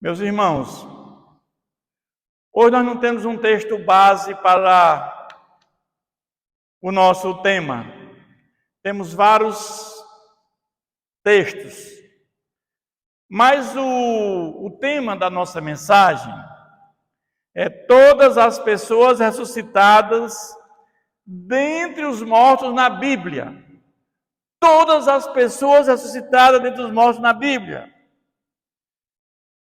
Meus irmãos, hoje nós não temos um texto base para o nosso tema. Temos vários textos. Mas o tema da nossa mensagem é todas as pessoas ressuscitadas dentre os mortos na Bíblia. Todas as pessoas ressuscitadas dentre os mortos na Bíblia.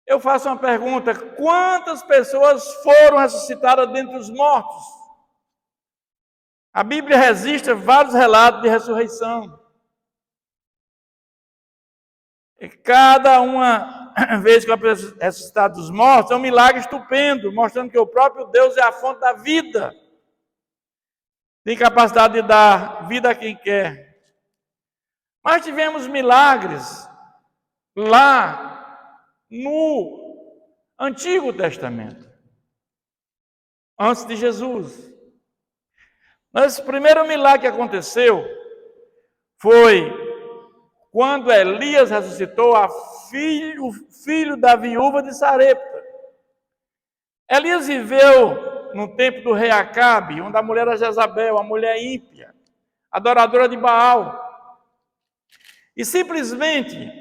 Eu faço uma pergunta: quantas pessoas foram ressuscitadas dentre os mortos? A Bíblia registra vários relatos de ressurreição. E cada uma vez que é ressuscitado dos mortos é um milagre estupendo, mostrando que o próprio Deus é a fonte da vida. Tem capacidade de dar vida a quem quer. Mas tivemos milagres lá no Antigo Testamento, antes de Jesus. Mas o primeiro milagre que aconteceu foi quando Elias ressuscitou o filho da viúva de Sarepta. Elias viveu no tempo do rei Acabe, onde a mulher era Jezabel, a mulher ímpia, adoradora de Baal. E simplesmente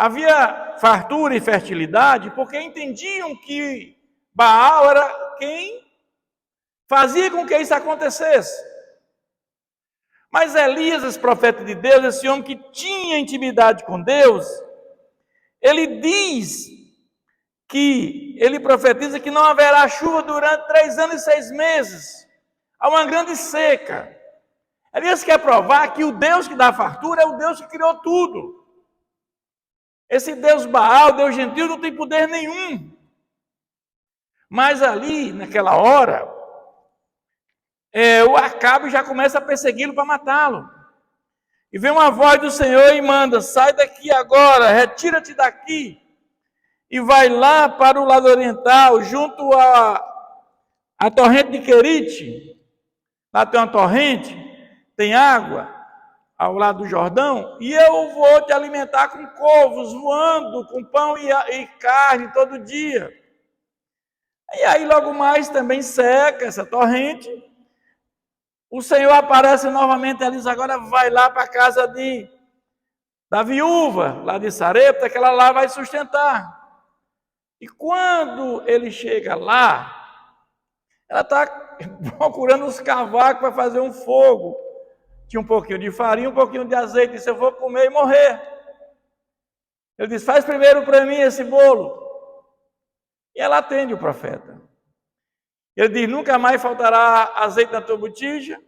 havia fartura e fertilidade, porque entendiam que Baal era quem fazia com que isso acontecesse. Mas Elias, esse profeta de Deus, esse homem que tinha intimidade com Deus, ele diz que, ele profetiza que não haverá chuva durante 3 anos e 6 meses. Há uma grande seca. Elias quer provar que o Deus que dá fartura é o Deus que criou tudo. Esse Deus Baal, Deus gentil, não tem poder nenhum. Mas ali, naquela hora, o Acabe já começa a persegui-lo para matá-lo. E vem uma voz do Senhor e manda: sai daqui agora, retira-te daqui. E vai lá para o lado oriental, junto à torrente de Querite. Lá tem uma torrente, tem água ao lado do Jordão, e eu vou te alimentar com corvos voando, com pão e carne todo dia. E aí logo mais também seca essa torrente. O Senhor aparece novamente, ele diz: agora vai lá para a casa da viúva, lá de Sarepta, que ela lá vai sustentar. E quando ele chega lá, ela está procurando os cavacos para fazer um fogo. Tinha um pouquinho de farinha, um pouquinho de azeite, disse: eu vou comer e morrer. Ele diz: faz primeiro para mim esse bolo. E ela atende o profeta. Ele diz: nunca mais faltará azeite na tua botija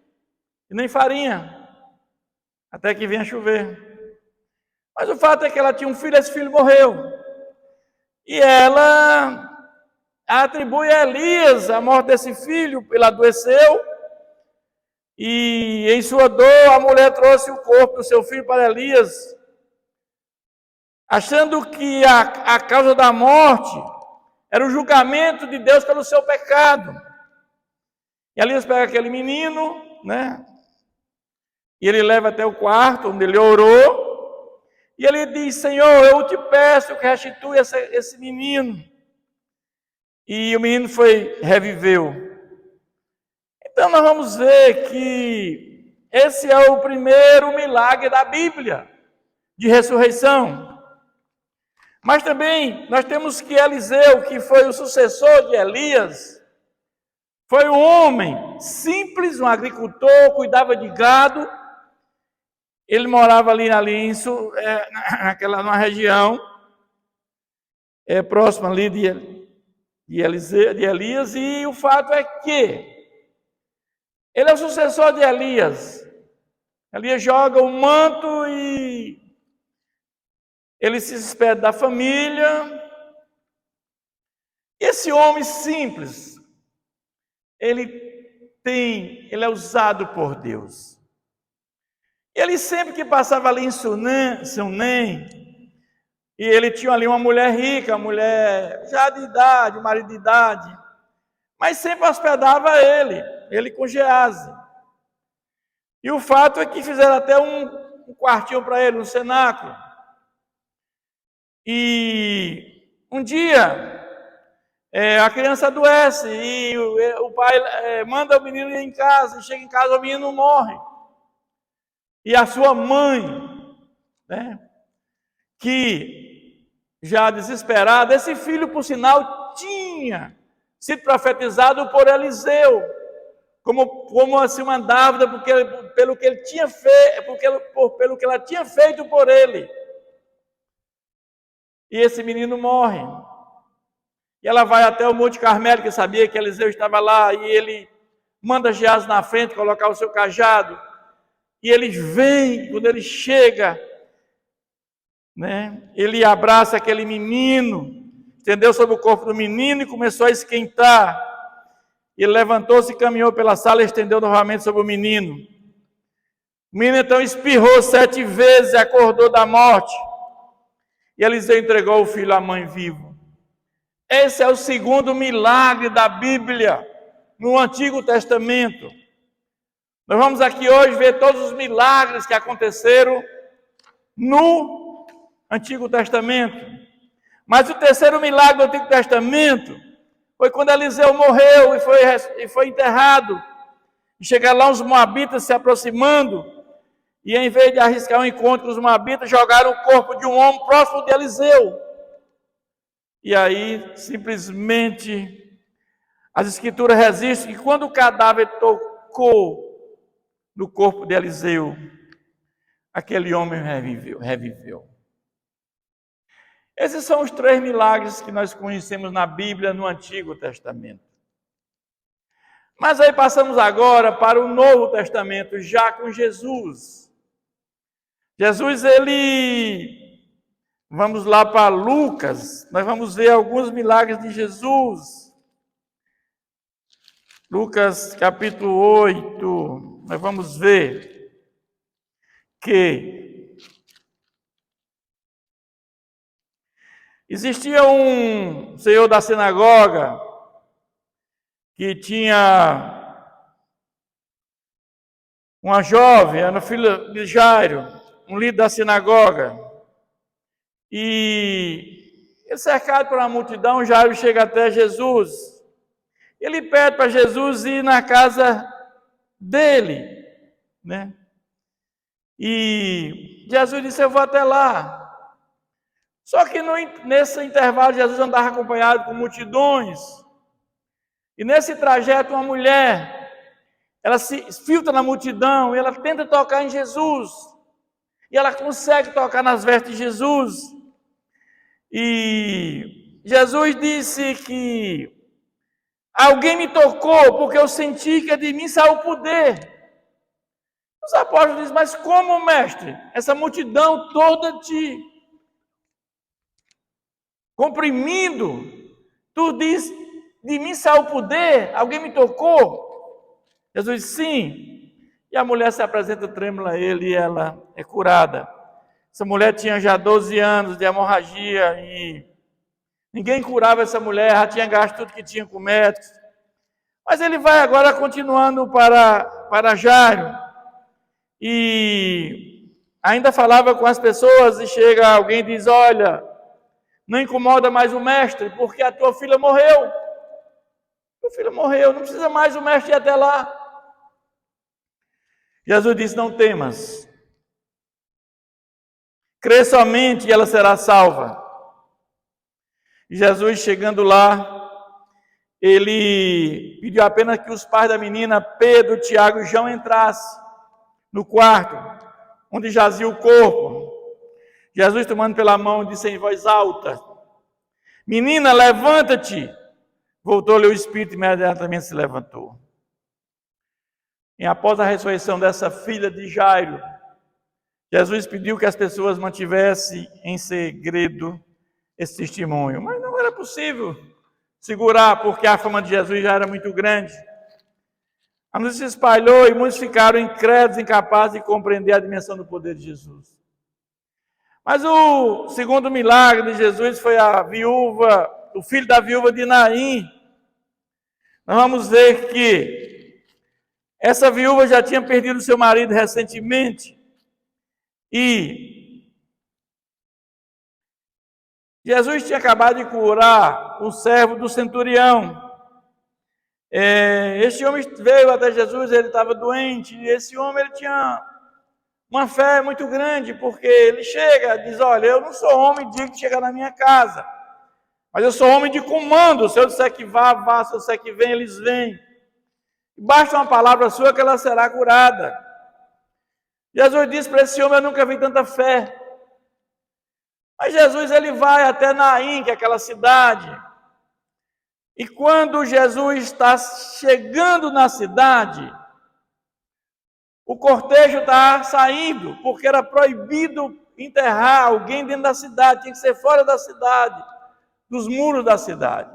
e nem farinha, até que venha chover. Mas o fato é que ela tinha um filho, esse filho morreu. E ela atribui a Elias a morte desse filho, ele adoeceu. E em sua dor, a mulher trouxe o corpo do seu filho para Elias, achando que a causa da morte era o julgamento de Deus pelo seu pecado. E Elias pega aquele menino, né? E ele leva até o quarto, onde ele orou. E ele diz: Senhor, eu te peço que restitui esse menino. E o menino reviveu. Então nós vamos ver que esse é o primeiro milagre da Bíblia, de ressurreição. Mas também nós temos que Eliseu, que foi o sucessor de Elias, foi um homem simples, um agricultor, cuidava de gado. Ele morava ali numa região próxima ali de Elias, e o fato é que ele é o sucessor de Elias. Elias joga o manto e ele se despede da família. Esse homem simples, ele é usado por Deus. Ele sempre que passava ali em Sunem, e ele tinha ali uma mulher rica, uma mulher já de idade, um marido de idade, mas sempre hospedava ele com Gease. E o fato é que fizeram até um quartinho para ele, um cenáculo. E Um dia, a criança adoece e o pai manda o menino ir em casa, e chega em casa o menino morre. E a sua mãe, né, que já desesperada, esse filho, por sinal, tinha sido profetizado por Eliseu, como assim uma dávida, pelo que ele tinha feito, pelo que ela tinha feito por ele. E esse menino morre. E ela vai até o Monte Carmelo, que sabia que Eliseu estava lá, e ele manda Geazi na frente colocar o seu cajado. E ele vem, quando ele chega, né, ele abraça aquele menino, estendeu sobre o corpo do menino e começou a esquentar. Ele levantou-se e caminhou pela sala e estendeu novamente sobre o menino. O menino então espirrou 7 vezes e acordou da morte. E Eliseu entregou o filho à mãe vivo. Esse é o segundo milagre da Bíblia no Antigo Testamento. Nós vamos aqui hoje ver todos os milagres que aconteceram no Antigo Testamento. Mas o terceiro milagre do Antigo Testamento foi quando Eliseu morreu e foi enterrado. E chegaram lá os moabitas se aproximando, e em vez de arriscar um encontro com os moabitas, jogaram o corpo de um homem próximo de Eliseu. E aí, simplesmente, as escrituras registram que quando o cadáver tocou no corpo de Eliseu, aquele homem reviveu. Esses são os 3 milagres que nós conhecemos na Bíblia no Antigo Testamento. Mas aí passamos agora para o Novo Testamento, já com Jesus. Jesus, vamos lá para Lucas, nós vamos ver alguns milagres de Jesus. Lucas capítulo 8, nós vamos ver que existia um senhor da sinagoga que tinha uma jovem, era filha de Jairo, um líder da sinagoga. E ele, cercado por uma multidão, Jairo chega até Jesus. Ele pede para Jesus ir na casa dele, né? E Jesus disse: eu vou até lá. Só que nesse intervalo, Jesus andava acompanhado por multidões. E nesse trajeto, uma mulher, ela se filtra na multidão, e ela tenta tocar em Jesus. E ela consegue tocar nas vestes de Jesus. E Jesus disse que alguém me tocou, porque eu senti que de mim saiu o poder. Os apóstolos dizem: mas como, mestre? Essa multidão toda te comprimindo, tu diz, de mim saiu o poder, alguém me tocou? Jesus disse: sim. E a mulher se apresenta trêmula a ele e ela é curada. Essa mulher tinha já 12 anos de hemorragia e ninguém curava essa mulher, já tinha gasto tudo que tinha com médicos. Mas ele vai agora continuando para Jairo e ainda falava com as pessoas, e chega alguém e diz: olha, não incomoda mais o mestre, porque a tua filha morreu. Tua filha morreu, não precisa mais o mestre ir até lá. Jesus disse: não temas, crê somente e ela será salva. E Jesus, chegando lá, ele pediu apenas que os pais da menina, Pedro, Tiago e João, entrassem no quarto onde jazia o corpo. Jesus, tomando pela mão, disse em voz alta: menina, levanta-te. Voltou-lhe o espírito e imediatamente se levantou. E após a ressurreição dessa filha de Jairo, Jesus pediu que as pessoas mantivessem em segredo esse testemunho. Mas não era possível segurar, porque a fama de Jesus já era muito grande. A notícia se espalhou e muitos ficaram incrédulos, incapazes de compreender a dimensão do poder de Jesus. Mas o segundo milagre de Jesus foi o filho da viúva de Naim. Nós vamos ver que essa viúva já tinha perdido seu marido recentemente e Jesus tinha acabado de curar o servo do centurião. Este homem veio até Jesus, ele estava doente, e esse homem ele tinha uma fé muito grande, porque ele chega e diz: olha, eu não sou homem digno de chegar na minha casa, mas eu sou homem de comando. Se eu disser que vá, vá; se eu disser que vem, eles vêm. Basta uma palavra sua que ela será curada. Jesus disse para esse homem: eu nunca vi tanta fé. Mas Jesus ele vai até Naim, que é aquela cidade. E quando Jesus está chegando na cidade, o cortejo está saindo, porque era proibido enterrar alguém dentro da cidade, tinha que ser fora da cidade, dos muros da cidade.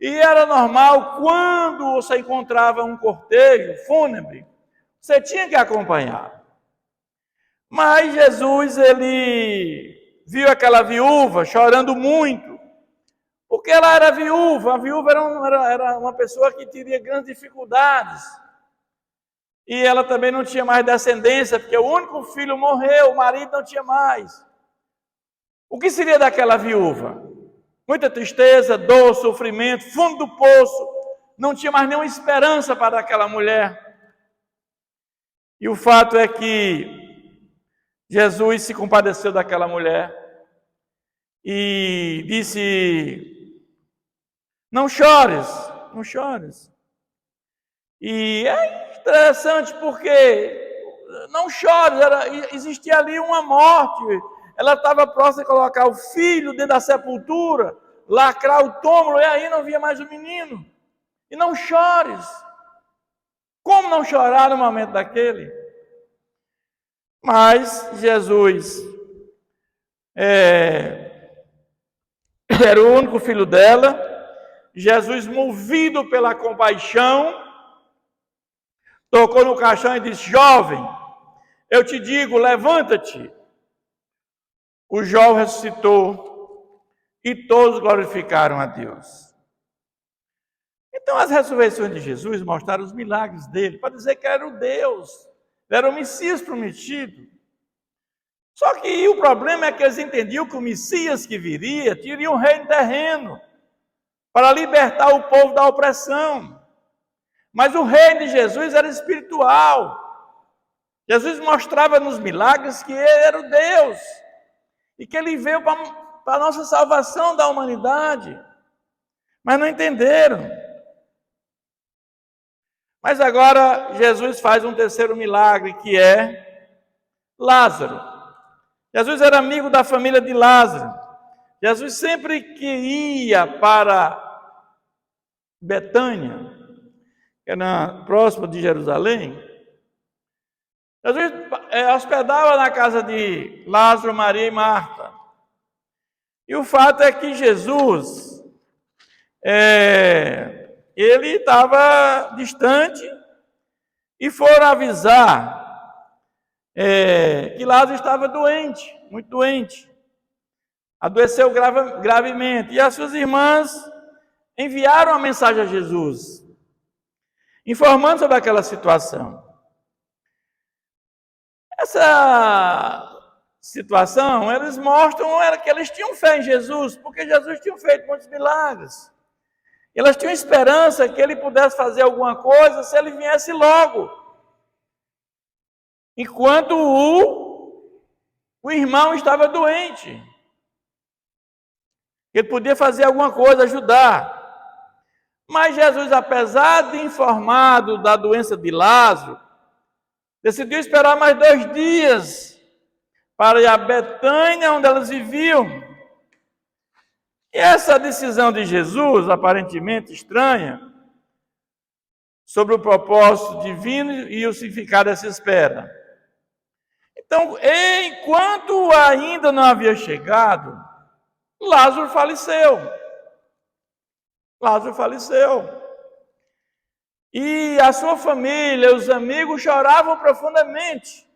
E era normal, quando você encontrava um cortejo fúnebre, você tinha que acompanhar. Mas Jesus, ele viu aquela viúva chorando muito, porque ela era viúva. A viúva era uma pessoa que teria grandes dificuldades. E ela também não tinha mais descendência, porque o único filho morreu, o marido não tinha mais. O que seria daquela viúva? Muita tristeza, dor, sofrimento, fundo do poço. Não tinha mais nenhuma esperança para aquela mulher. E o fato é que Jesus se compadeceu daquela mulher e disse: não chores, não chores. E é interessante porque não chores, existia ali uma morte. Ela estava próxima de colocar o filho dentro da sepultura, lacrar o túmulo, e aí não via mais o menino. E não chores. Como não chorar no momento daquele? Mas Jesus era o único filho dela. Jesus, movido pela compaixão, tocou no caixão e disse: jovem, eu te digo, levanta-te. O jovem ressuscitou e todos glorificaram a Deus. Então as ressurreições de Jesus mostraram os milagres dele, para dizer que era o Deus, era o Messias prometido. Só que o problema é que eles entendiam que o Messias que viria teria um reino terreno, para libertar o povo da opressão. Mas o reino de Jesus era espiritual. Jesus mostrava nos milagres que ele era o Deus, e que ele veio para a nossa salvação da humanidade. Mas não entenderam. Mas agora Jesus faz um terceiro milagre, que é Lázaro. Jesus era amigo da família de Lázaro. Jesus sempre que ia para Betânia, que era próximo de Jerusalém, Jesus hospedava na casa de Lázaro, Maria e Marta. E o fato é que Jesus, ele estava distante, e foram avisar que Lázaro estava doente, muito doente. Adoeceu gravemente. E as suas irmãs enviaram uma mensagem a Jesus, informando sobre aquela situação. Essa situação, eles mostram que eles tinham fé em Jesus, porque Jesus tinha feito muitos milagres. Elas tinham esperança que ele pudesse fazer alguma coisa se ele viesse logo. Enquanto o irmão estava doente. Ele podia fazer alguma coisa, ajudar. Mas Jesus, apesar de informado da doença de Lázaro, decidiu esperar mais 2 dias para ir a Betânia, onde elas viviam. E essa decisão de Jesus, aparentemente estranha, sobre o propósito divino e o significado dessa espera. Então, enquanto ainda não havia chegado, Lázaro faleceu. Lázaro faleceu. E a sua família, os amigos choravam profundamente.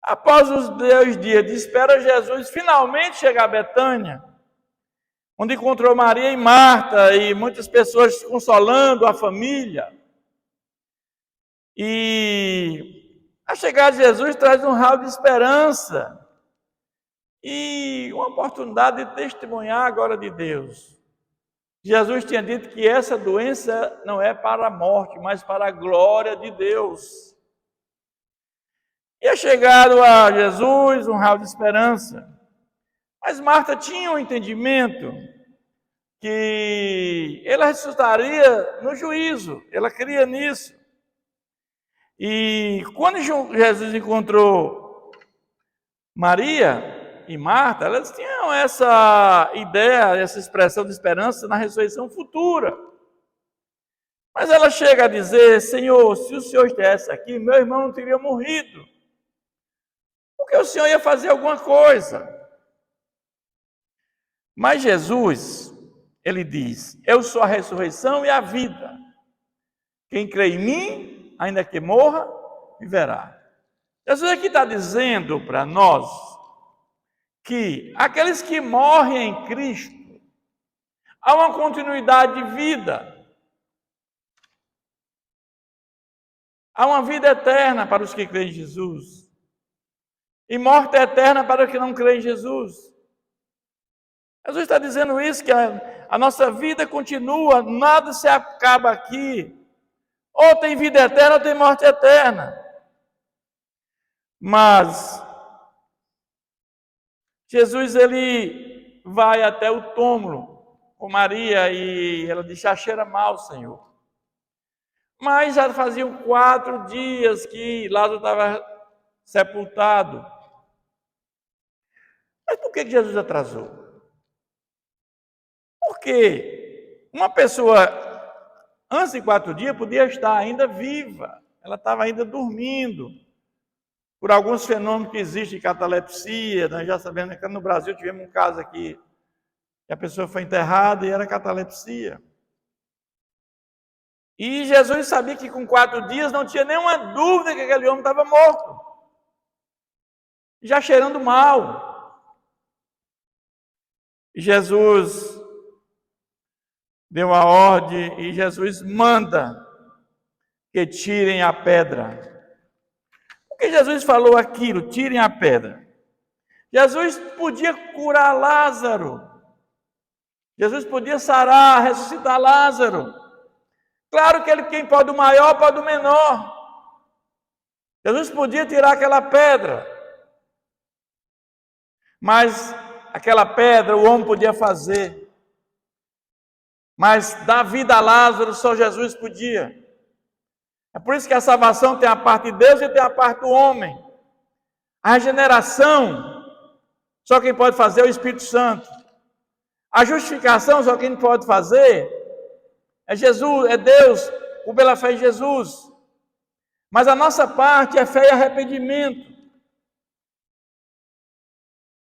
Após os 2 dias de espera, Jesus finalmente chega a Betânia, onde encontrou Maria e Marta e muitas pessoas consolando a família. E a chegada de Jesus traz um raio de esperança. e uma oportunidade de testemunhar a glória de Deus. Jesus tinha dito que essa doença não é para a morte, mas para a glória de Deus. E é chegado a Jesus um raio de esperança. Mas Marta tinha um entendimento que ela ressuscitaria no juízo, ela cria nisso. E quando Jesus encontrou Maria e Marta, elas tinham essa ideia, essa expressão de esperança na ressurreição futura. Mas ela chega a dizer: Senhor, se o Senhor estivesse aqui, meu irmão não teria morrido. Porque o Senhor ia fazer alguma coisa. Mas Jesus, ele diz: eu sou a ressurreição e a vida. Quem crê em mim, ainda que morra, viverá. Jesus aqui está dizendo para nós que aqueles que morrem em Cristo, há uma continuidade de vida. Há uma vida eterna para os que creem em Jesus. E morte eterna para os que não creem em Jesus. Jesus está dizendo isso, que a nossa vida continua, nada se acaba aqui. Ou tem vida eterna ou tem morte eterna. Mas Jesus, ele vai até o túmulo com Maria e ela diz: já cheira mal, Senhor. Mas já faziam 4 dias que Lázaro estava sepultado. Mas por que Jesus atrasou? Porque uma pessoa, antes de 4 dias, podia estar ainda viva. Ela estava ainda dormindo. Por alguns fenômenos que existem, catalepsia. Nós já sabemos que no Brasil tivemos um caso aqui, que a pessoa foi enterrada e era catalepsia. E Jesus sabia que com 4 dias não tinha nenhuma dúvida que aquele homem estava morto. Já cheirando mal. Jesus deu a ordem e Jesus manda que tirem a pedra. Por que Jesus falou aquilo? Tirem a pedra. Jesus podia curar Lázaro. Jesus podia sarar, ressuscitar Lázaro. Claro que quem pode o maior, pode o menor. Jesus podia tirar aquela pedra. Mas aquela pedra o homem podia fazer. Mas dar vida a Lázaro só Jesus podia. É por isso que a salvação tem a parte de Deus e tem a parte do homem. A regeneração, só quem pode fazer é o Espírito Santo. A justificação, só quem pode fazer é Jesus, é Deus, pela fé em Jesus. Mas a nossa parte é fé e arrependimento.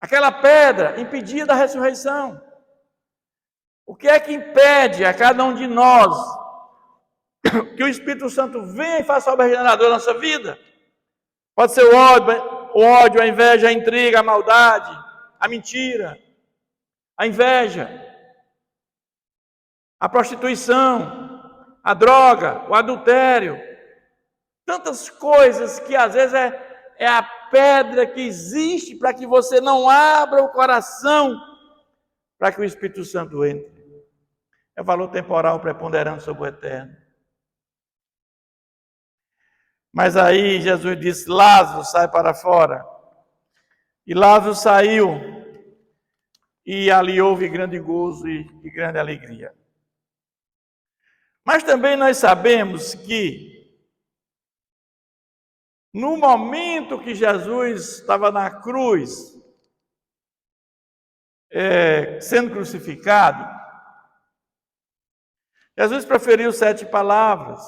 Aquela pedra impedia da ressurreição. O que é que impede a cada um de nós que o Espírito Santo venha e faça a obra regeneradora na nossa vida? Pode ser o ódio, a inveja, a intriga, a maldade, a mentira, a inveja, a prostituição, a droga, o adultério. Tantas coisas que às vezes é a pedra que existe para que você não abra o coração para que o Espírito Santo entre. É o valor temporal preponderante sobre o eterno. Mas aí Jesus disse: Lázaro, sai para fora. E Lázaro saiu, e ali houve grande gozo e grande alegria. Mas também nós sabemos que, no momento que Jesus estava na cruz, sendo crucificado, Jesus proferiu 7 palavras.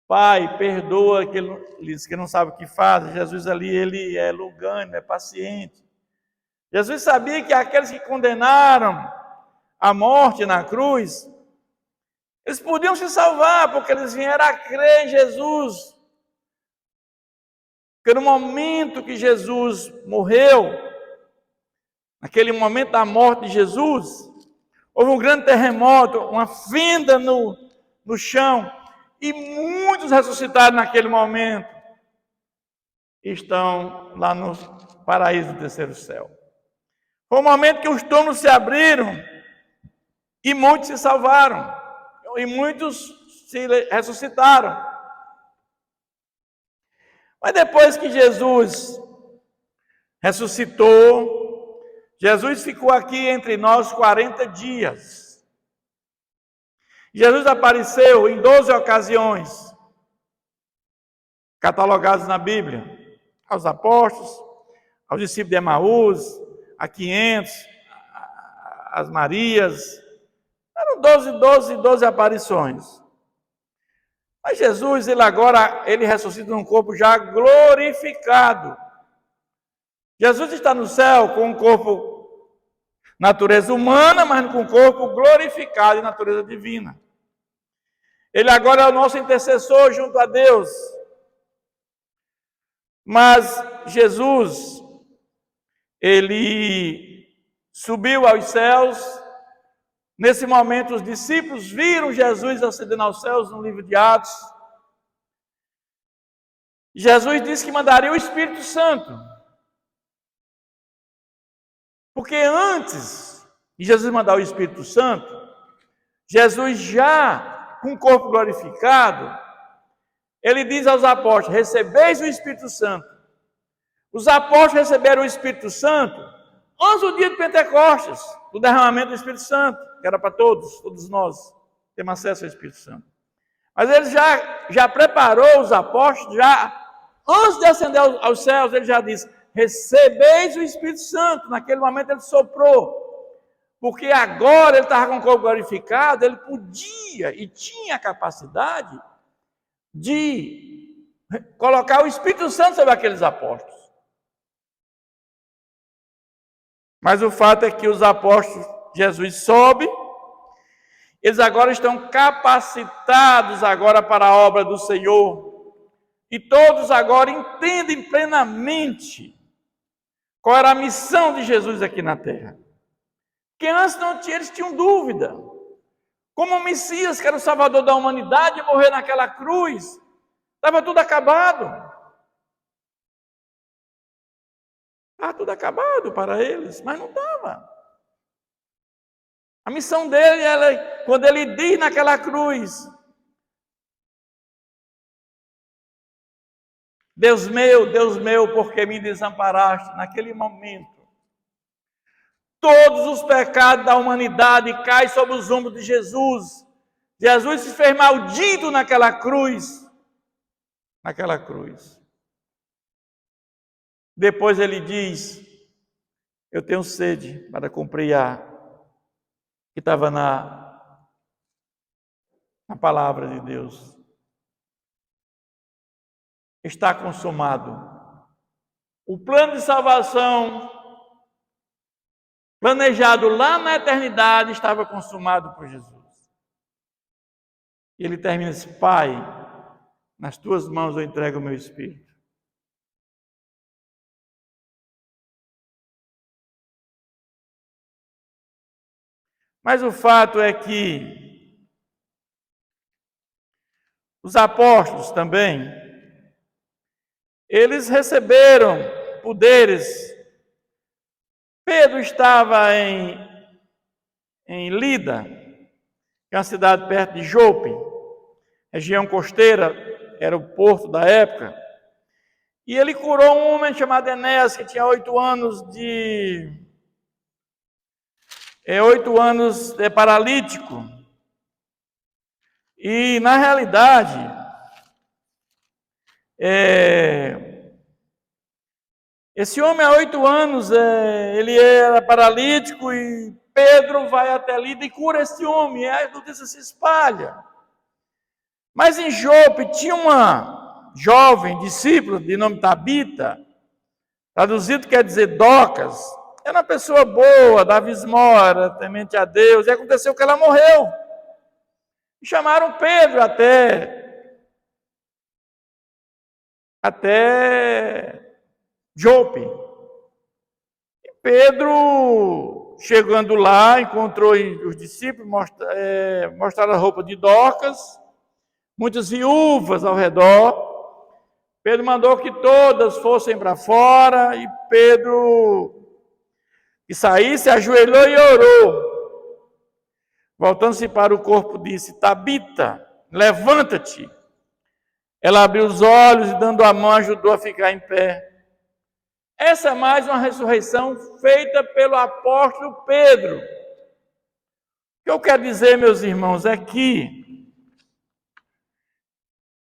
Pai, perdoa aqueles que não sabem o que fazem. Jesus ali, ele é longânimo, é paciente. Jesus sabia que aqueles que condenaram a morte na cruz, eles podiam se salvar, porque eles vieram a crer em Jesus. Porque no momento que Jesus morreu, naquele momento da morte de Jesus, houve um grande terremoto, uma fenda no chão, e muitos ressuscitaram naquele momento. Estão lá paraíso do terceiro céu. Foi o momento que os túmulos se abriram e muitos se salvaram. E muitos se ressuscitaram. Mas depois que Jesus ressuscitou, Jesus ficou aqui entre nós 40 dias. Jesus apareceu em 12 ocasiões, catalogados na Bíblia, aos apóstolos, aos discípulos de Emaús, a 500, as Marias. Eram 12 aparições. Mas Jesus, ele ressuscita num corpo já glorificado. Jesus está no céu com um corpo, natureza humana, mas com um corpo glorificado e natureza divina. Ele agora é o nosso intercessor junto a Deus. Mas Jesus, ele subiu aos céus. Nesse momento, os discípulos viram Jesus ascendendo aos céus no livro de Atos. Jesus disse que mandaria o Espírito Santo. Porque antes de Jesus mandar o Espírito Santo, Jesus já, com o corpo glorificado, ele diz aos apóstolos: recebeis o Espírito Santo. Os apóstolos receberam o Espírito Santo antes do dia de Pentecostes, do derramamento do Espírito Santo, que era para todos nós temos acesso ao Espírito Santo. Mas ele já preparou os apóstolos, antes de ascender aos céus, ele já disse: recebeis o Espírito Santo. Naquele momento ele soprou, porque agora ele estava com o corpo glorificado, ele podia e tinha a capacidade de colocar o Espírito Santo sobre aqueles apóstolos. Mas o fato é que os apóstolos, Jesus sobe, eles agora estão capacitados agora para a obra do Senhor. E todos agora entendem plenamente qual era a missão de Jesus aqui na terra. Porque antes eles tinham dúvida. Como o Messias, que era o Salvador da humanidade, morrer naquela cruz, estava tudo acabado. Estava tudo acabado para eles, mas não estava. A missão dele, quando ele diz naquela cruz: Deus meu, por que me desamparaste? Naquele momento, todos os pecados da humanidade caem sobre os ombros de Jesus. Jesus se fez maldito naquela cruz. Naquela cruz. Depois ele diz: eu tenho sede, para cumprir que estava na palavra de Deus. Está consumado. O plano de salvação planejado lá na eternidade estava consumado por Jesus. E ele termina assim: Pai, nas tuas mãos eu entrego o meu espírito. Mas o fato é que os apóstolos também, eles receberam poderes. Pedro estava em Lida, que é uma cidade perto de Jope, região costeira, era o porto da época. E ele curou um homem chamado Enéas, que tinha 8 anos paralítico. E, na realidade, esse homem há 8 anos, ele era paralítico, e Pedro vai até Lida e cura esse homem, e a notícia se espalha. Mas em Jope tinha uma jovem discípula de nome Tabita, traduzido quer dizer Docas. Era uma pessoa boa, dava esmola, temente a Deus, e aconteceu que ela morreu. E chamaram Pedro até Jope. E Pedro, chegando lá, encontrou os discípulos, mostraram a roupa de Dorcas, muitas viúvas ao redor, Pedro mandou que todas fossem para fora e Pedro, que saísse, ajoelhou e orou. Voltando-se para o corpo, disse: Tabita, levanta-te. Ela abriu os olhos e, dando a mão, ajudou a ficar em pé. Essa é mais uma ressurreição feita pelo apóstolo Pedro. O que eu quero dizer, meus irmãos, é que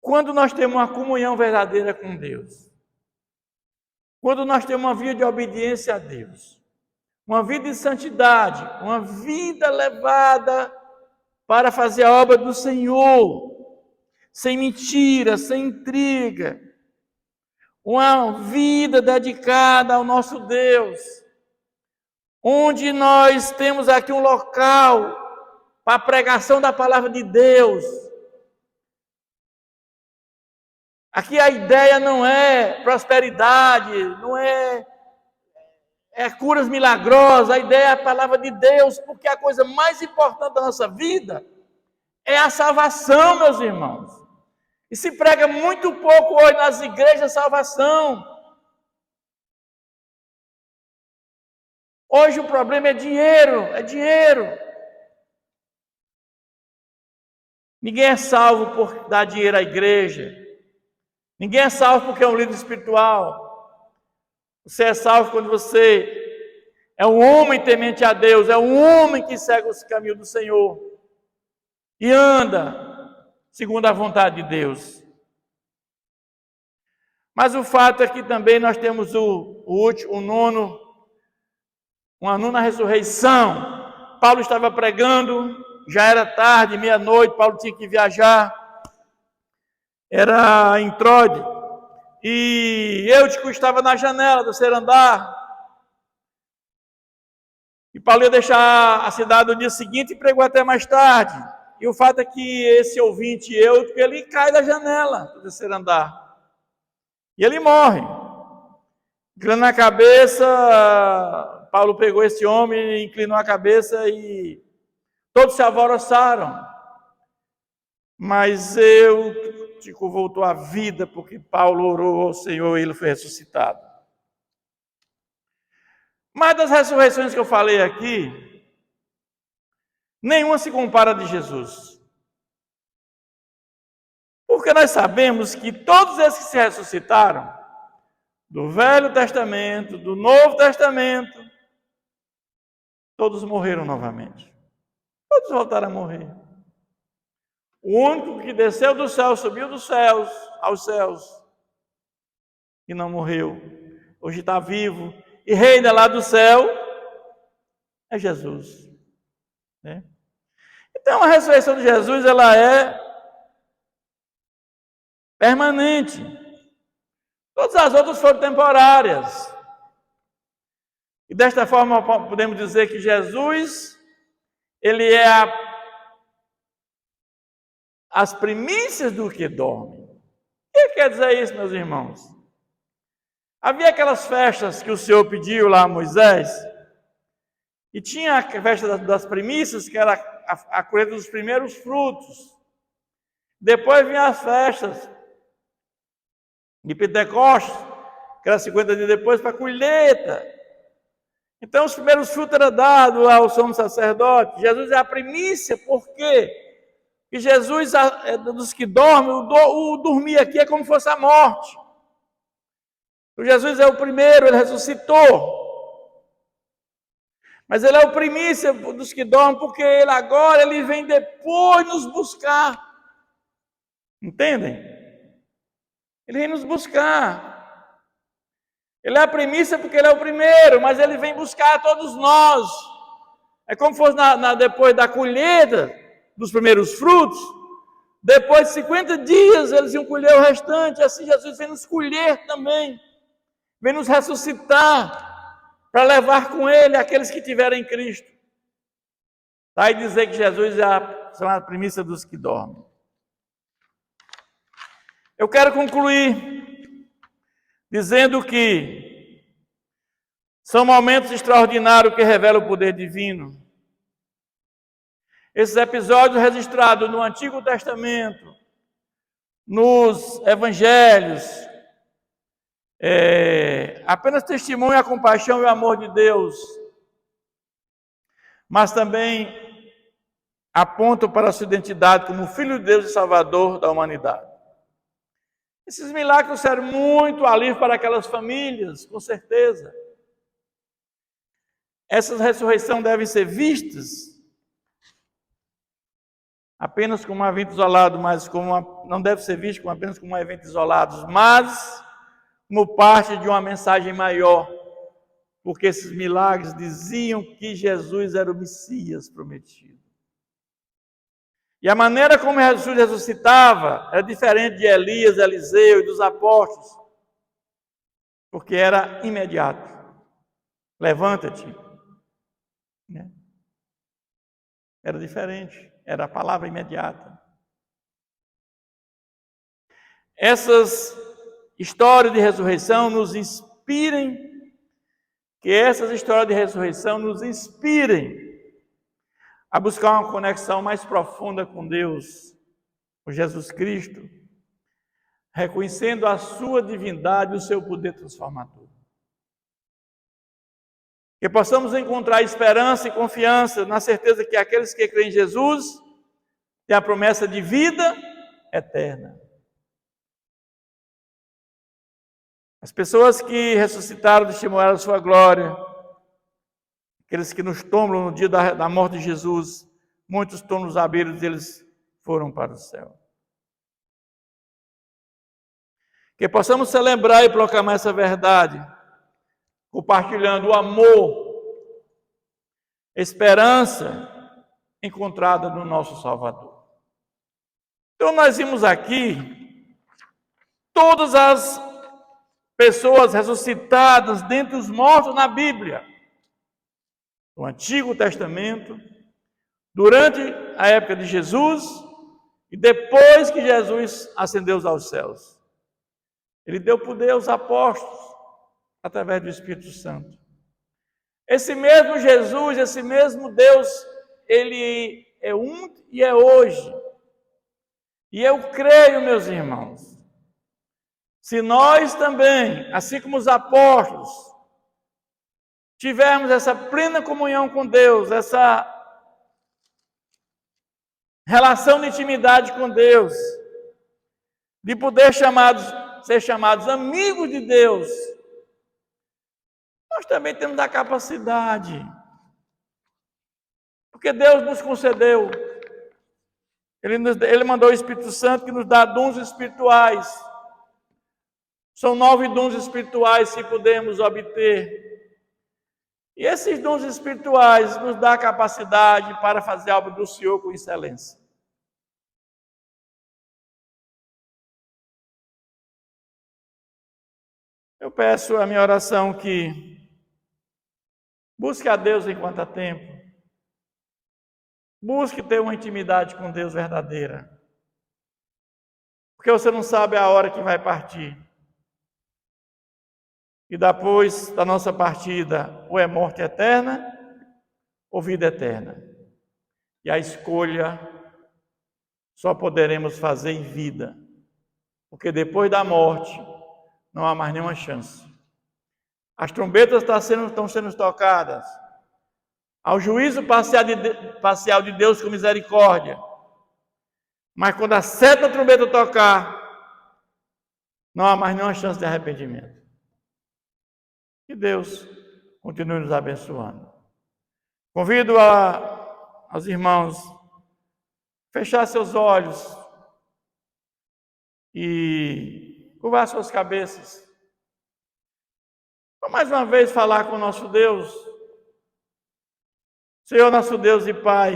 quando nós temos uma comunhão verdadeira com Deus, quando nós temos uma vida de obediência a Deus, uma vida de santidade, uma vida levada para fazer a obra do Senhor, sem mentira, sem intriga, uma vida dedicada ao nosso Deus, onde nós temos aqui um local para a pregação da palavra de Deus. Aqui a ideia não é prosperidade, não é curas milagrosas, a ideia é a palavra de Deus, porque a coisa mais importante da nossa vida é a salvação, meus irmãos. E se prega muito pouco hoje nas igrejas a salvação. Hoje o problema é dinheiro, é dinheiro. Ninguém é salvo por dar dinheiro à igreja. Ninguém é salvo porque é um líder espiritual. Você é salvo quando você é um homem temente a Deus, é um homem que segue os caminhos do Senhor e anda segundo a vontade de Deus. Mas o fato é que também nós temos uma nona ressurreição. Paulo estava pregando, já era tarde, meia-noite, Paulo tinha que viajar. Era em Troade, e Eutico estava na janela do terceiro andar, e Paulo ia deixar a cidade no dia seguinte e pregou até mais tarde. E o fato é que esse ouvinte Eutico, ele cai da janela do terceiro andar, e ele morre. Inclinando a cabeça, Paulo pegou esse homem, inclinou a cabeça e todos se alvoroçaram. Mas Eutico voltou à vida porque Paulo orou ao Senhor e ele foi ressuscitado. Mas das ressurreições que eu falei aqui, nenhuma se compara a de Jesus. Porque nós sabemos que todos esses que se ressuscitaram, do Velho Testamento, do Novo Testamento, todos morreram novamente. Todos voltaram a morrer. O único que desceu do céu, subiu dos céus, aos céus, e não morreu, hoje está vivo, e reina lá do céu, é Jesus. Né? Então a ressurreição de Jesus, ela é permanente. Todas as outras foram temporárias. E desta forma podemos dizer que Jesus, ele é as primícias do que dorme. O que quer dizer isso, meus irmãos? Havia aquelas festas que o Senhor pediu lá a Moisés, e tinha a festa das primícias, que era a colheita dos primeiros frutos. Depois vinham as festas de Pentecostes, que era 50 dias depois, para a colheita. Então os primeiros frutos eram dados ao sumo sacerdote. Jesus é a primícia, por quê? E Jesus, dos que dormem, o dormir aqui é como se fosse a morte. O Jesus é o primeiro, ele ressuscitou. Mas ele é o primícia dos que dormem, porque ele vem depois nos buscar. Entendem? Ele vem nos buscar. Ele é a primícia porque ele é o primeiro, mas ele vem buscar a todos nós. É como se fosse depois da colheita dos primeiros frutos, depois de 50 dias eles iam colher o restante, assim Jesus vem nos colher também, vem nos ressuscitar, para levar com ele aqueles que tiverem em Cristo. Daí dizer que Jesus são a primícia dos que dormem. Eu quero concluir dizendo que são momentos extraordinários que revelam o poder divino. Esses episódios registrados no Antigo Testamento, nos Evangelhos, apenas testemunha a compaixão e o amor de Deus, mas também apontam para a sua identidade como Filho de Deus e Salvador da humanidade. Esses milagres serão muito alívio para aquelas famílias, com certeza. Essas ressurreições devem ser vistas apenas como um evento isolado, mas não deve ser visto apenas como um evento isolado, mas como parte de uma mensagem maior, porque esses milagres diziam que Jesus era o Messias prometido. E a maneira como Jesus ressuscitava era diferente de Elias, Eliseu e dos apóstolos, porque era imediato. Levanta-te. Era diferente, era a palavra imediata. Essas histórias de ressurreição nos inspirem, que essas histórias de ressurreição nos inspirem a buscar uma conexão mais profunda com Deus, com Jesus Cristo, reconhecendo a sua divindade e o seu poder transformador. Que possamos encontrar esperança e confiança na certeza que aqueles que creem em Jesus têm a promessa de vida eterna. As pessoas que ressuscitaram testemunharam a sua glória. Aqueles que nos tombam no dia da morte de Jesus, muitos túmulos abriram e eles foram para o céu. Que possamos celebrar e proclamar essa verdade, compartilhando o amor, esperança encontrada no nosso Salvador. Então nós vimos aqui todas as pessoas ressuscitadas dentre os mortos na Bíblia. No Antigo Testamento, durante a época de Jesus e depois que Jesus ascendeu aos céus. Ele deu poder aos apóstolos através do Espírito Santo. Esse mesmo Jesus, esse mesmo Deus, ele é um e é hoje. E eu creio, meus irmãos, se nós também, assim como os apóstolos, tivermos essa plena comunhão com Deus, essa relação de intimidade com Deus, de poder ser chamados amigos de Deus, nós também temos a capacidade, porque Deus nos concedeu, Ele mandou o Espírito Santo que nos dá dons espirituais, são 9 dons espirituais que podemos obter. E esses dons espirituais nos dão a capacidade para fazer algo do Senhor com excelência. Eu peço a minha oração que busque a Deus enquanto há tempo. Busque ter uma intimidade com Deus verdadeira. Porque você não sabe a hora que vai partir. E depois da nossa partida, ou é morte eterna, ou vida eterna. E a escolha só poderemos fazer em vida. Porque depois da morte, não há mais nenhuma chance. As trombetas estão sendo tocadas. Ao juízo parcial de Deus com misericórdia. Mas quando a 7ª trombeta tocar, não há mais nenhuma chance de arrependimento. Que Deus continue nos abençoando. Convido aos irmãos a fechar seus olhos e curvar suas cabeças. Vamos mais uma vez falar com o nosso Deus. Senhor, nosso Deus e Pai,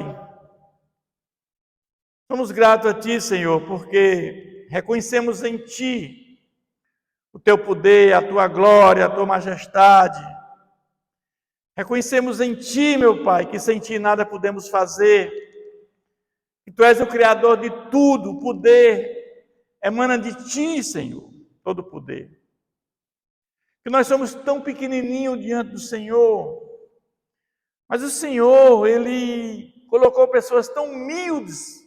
somos gratos a Ti, Senhor, porque reconhecemos em Ti o Teu poder, a Tua glória, a Tua majestade. Reconhecemos em Ti, meu Pai, que sem Ti nada podemos fazer. Que Tu és o Criador de tudo, o poder emana de Ti, Senhor, todo o poder. Que nós somos tão pequenininhos diante do Senhor, mas o Senhor, Ele colocou pessoas tão humildes.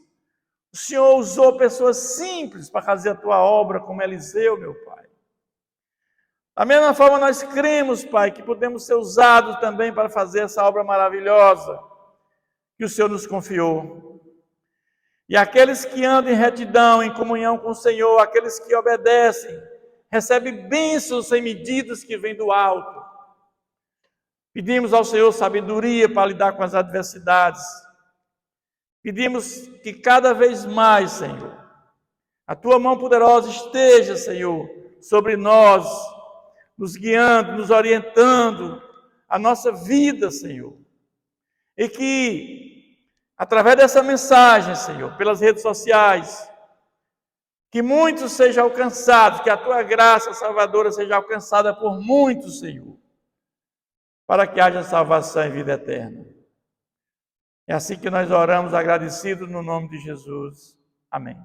O Senhor usou pessoas simples para fazer a Tua obra, como Eliseu, meu Pai. Da mesma forma, nós cremos, Pai, que podemos ser usados também para fazer essa obra maravilhosa que o Senhor nos confiou. E aqueles que andam em retidão, em comunhão com o Senhor, aqueles que obedecem, recebem bênçãos sem medidas que vêm do alto. Pedimos ao Senhor sabedoria para lidar com as adversidades. Pedimos que cada vez mais, Senhor, a Tua mão poderosa esteja, Senhor, sobre nós, nos guiando, nos orientando a nossa vida, Senhor. E que, através dessa mensagem, Senhor, pelas redes sociais, que muitos sejam alcançados, que a Tua graça salvadora seja alcançada por muitos, Senhor, para que haja salvação e vida eterna. É assim que nós oramos agradecidos no nome de Jesus. Amém.